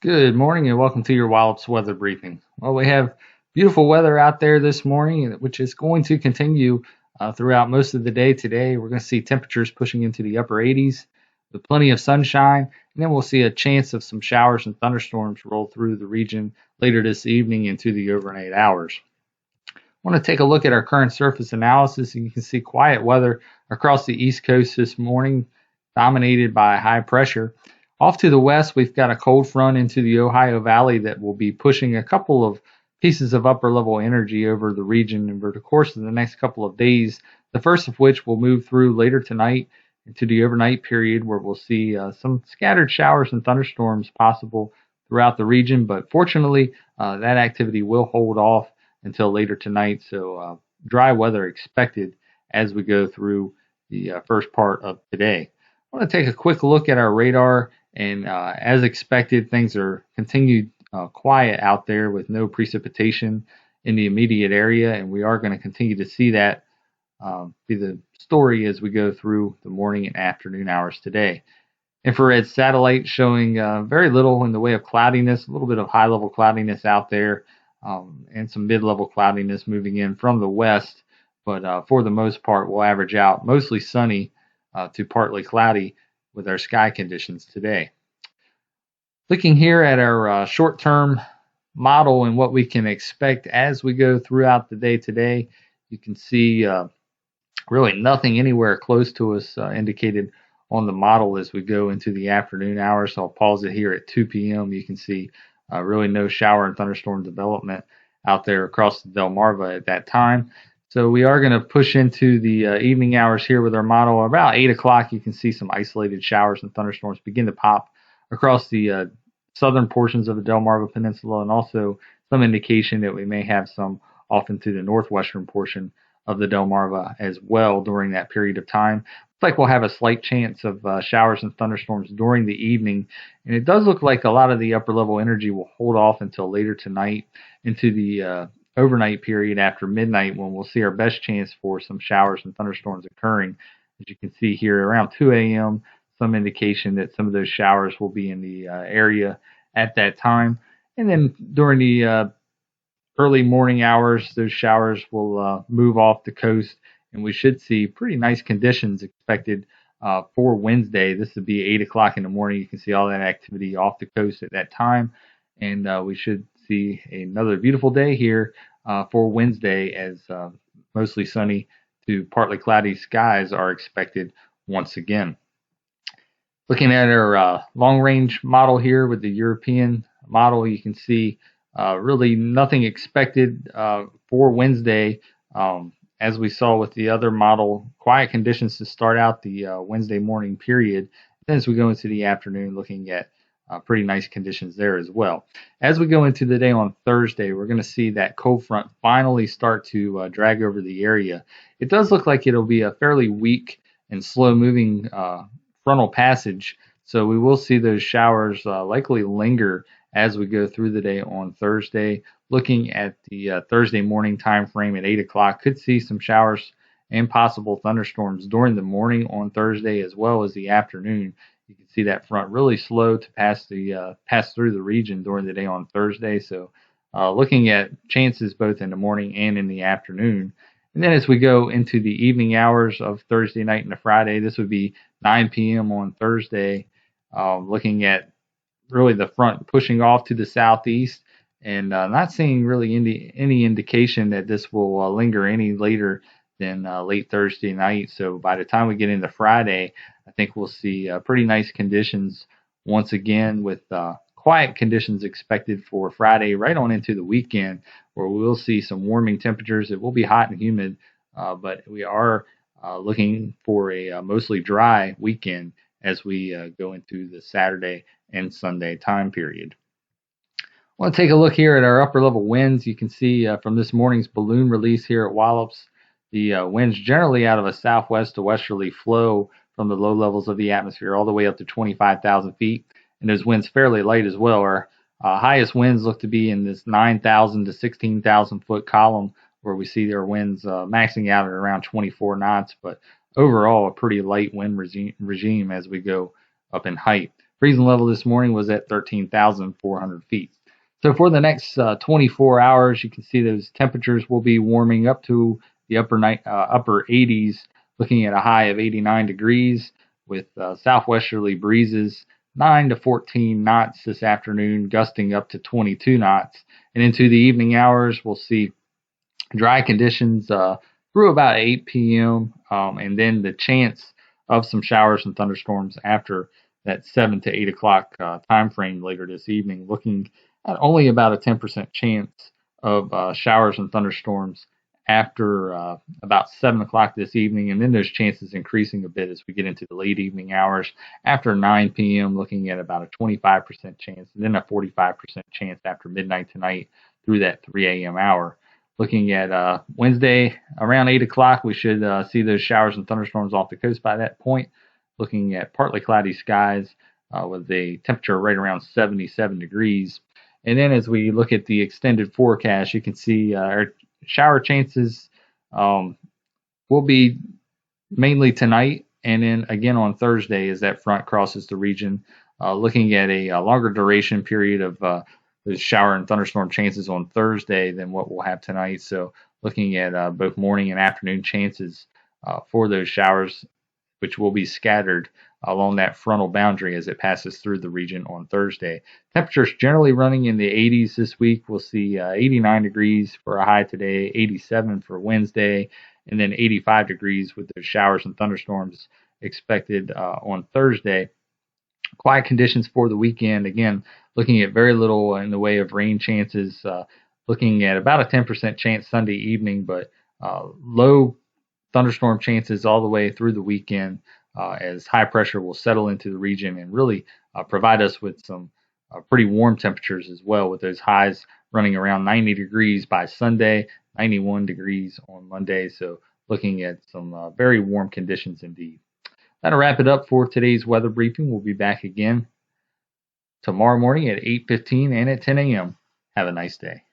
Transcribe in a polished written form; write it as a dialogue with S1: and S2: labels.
S1: Good morning and welcome to your Wallops weather briefing. Well, we have beautiful weather out there this morning, which is going to continue throughout most of the day today. We're going to see temperatures pushing into the upper 80s with plenty of sunshine, and then we'll see a chance of some showers and thunderstorms roll through the region later this evening into the overnight hours. I want to take a look at our current surface analysis, and you can see quiet weather across the East Coast this morning, dominated by high pressure. Off to the west, we've got a cold front into the Ohio Valley that will be pushing a couple of pieces of upper level energy over the region over the course of the next couple of days. The first of which will move through later tonight into the overnight period, where we'll see some scattered showers and thunderstorms possible throughout the region. But fortunately, that activity will hold off until later tonight. So dry weather expected as we go through the first part of today. I want to take a quick look at our radar, and as expected, things are continued quiet out there with no precipitation in the immediate area, and we are going to continue to see that be the story as we go through the morning and afternoon hours today. Infrared satellite showing very little in the way of cloudiness, a little bit of high-level cloudiness out there, and some mid-level cloudiness moving in from the west, but for the most part, we'll average out mostly sunny to partly cloudy with our sky conditions today. Looking here at our short-term model and what we can expect as we go throughout the day today, you can see really nothing anywhere close to us indicated on the model as we go into the afternoon hours. So I'll pause it here at 2 p.m. You can see really no shower and thunderstorm development out there across the Delmarva at that time. So we are going to push into the evening hours here with our model. About 8 o'clock, you can see some isolated showers and thunderstorms begin to pop across the southern portions of the Delmarva Peninsula, and also some indication that we may have some off into the northwestern portion of the Delmarva as well during that period of time. Looks like we'll have a slight chance of showers and thunderstorms during the evening, and it does look like a lot of the upper level energy will hold off until later tonight into the overnight period after midnight, when we'll see our best chance for some showers and thunderstorms occurring. As you can see here, around 2 a.m., some indication that some of those showers will be in the area at that time. And then during the early morning hours, those showers will move off the coast, and we should see pretty nice conditions expected for Wednesday. This would be 8 o'clock in the morning. You can see all that activity off the coast at that time, and we should see another beautiful day here for Wednesday, as mostly sunny to partly cloudy skies are expected once again. Looking at our long-range model here with the European model, you can see really nothing expected for Wednesday. As we saw with the other model, quiet conditions to start out the Wednesday morning period. Then as we go into the afternoon, looking at pretty nice conditions there as well. As we go into the day on Thursday, we're going to see that cold front finally start to drag over the area. It does look like it'll be a fairly weak and slow-moving frontal passage, so we will see those showers likely linger as we go through the day on Thursday. Looking at the Thursday morning time frame at 8 o'clock, could see some showers and possible thunderstorms during the morning on Thursday as well as the afternoon. You can see that front really slow to pass through the region during the day on Thursday. So looking at chances both in the morning and in the afternoon. And then as we go into the evening hours of Thursday night into Friday, this would be 9 p.m. on Thursday, looking at really the front pushing off to the southeast, and not seeing really any indication that this will linger any later than late Thursday night. So by the time we get into Friday, I think we'll see pretty nice conditions once again, with quiet conditions expected for Friday right on into the weekend, where we will see some warming temperatures. It will be hot and humid, but we are looking for a mostly dry weekend as we go into the Saturday and Sunday time period. I want to take a look here at our upper level winds. You can see from this morning's balloon release here at Wallops, the winds generally out of a southwest to westerly flow from the low levels of the atmosphere all the way up to 25,000 feet. And those winds fairly light as well. Our highest winds look to be in this 9,000 to 16,000 foot column, where we see their winds maxing out at around 24 knots. But overall, a pretty light wind regime as we go up in height. Freezing level this morning was at 13,400 feet. So for the next 24 hours, you can see those temperatures will be warming up to the upper 80s, looking at a high of 89 degrees with southwesterly breezes, 9 to 14 knots this afternoon, gusting up to 22 knots. And into the evening hours, we'll see dry conditions through about 8 p.m. And then the chance of some showers and thunderstorms after that 7 to 8 o'clock time frame later this evening, looking at only about a 10% chance of showers and thunderstorms after about 7 o'clock this evening, and then those chances increasing a bit as we get into the late evening hours. After 9 p.m., looking at about a 25% chance, and then a 45% chance after midnight tonight through that 3 a.m. hour. Looking at Wednesday around 8 o'clock, we should see those showers and thunderstorms off the coast by that point. Looking at partly cloudy skies with a temperature right around 77 degrees. And then as we look at the extended forecast, you can see our shower chances will be mainly tonight and then again on Thursday as that front crosses the region. Looking at a longer duration period of the shower and thunderstorm chances on Thursday than what we'll have tonight. So looking at both morning and afternoon chances for those showers, which will be scattered along that frontal boundary as it passes through the region on Thursday. Temperatures generally running in the 80s this week. We'll see 89 degrees for a high today, 87 for Wednesday, and then 85 degrees with those showers and thunderstorms expected on Thursday. Quiet conditions for the weekend. Again, looking at very little in the way of rain chances, looking at about a 10% chance Sunday evening, but low thunderstorm chances all the way through the weekend as high pressure will settle into the region and really provide us with some pretty warm temperatures as well, with those highs running around 90 degrees by Sunday, 91 degrees on Monday. So looking at some very warm conditions indeed. That'll wrap it up for today's weather briefing. We'll be back again tomorrow morning at 8:15 and at 10 a.m. Have a nice day.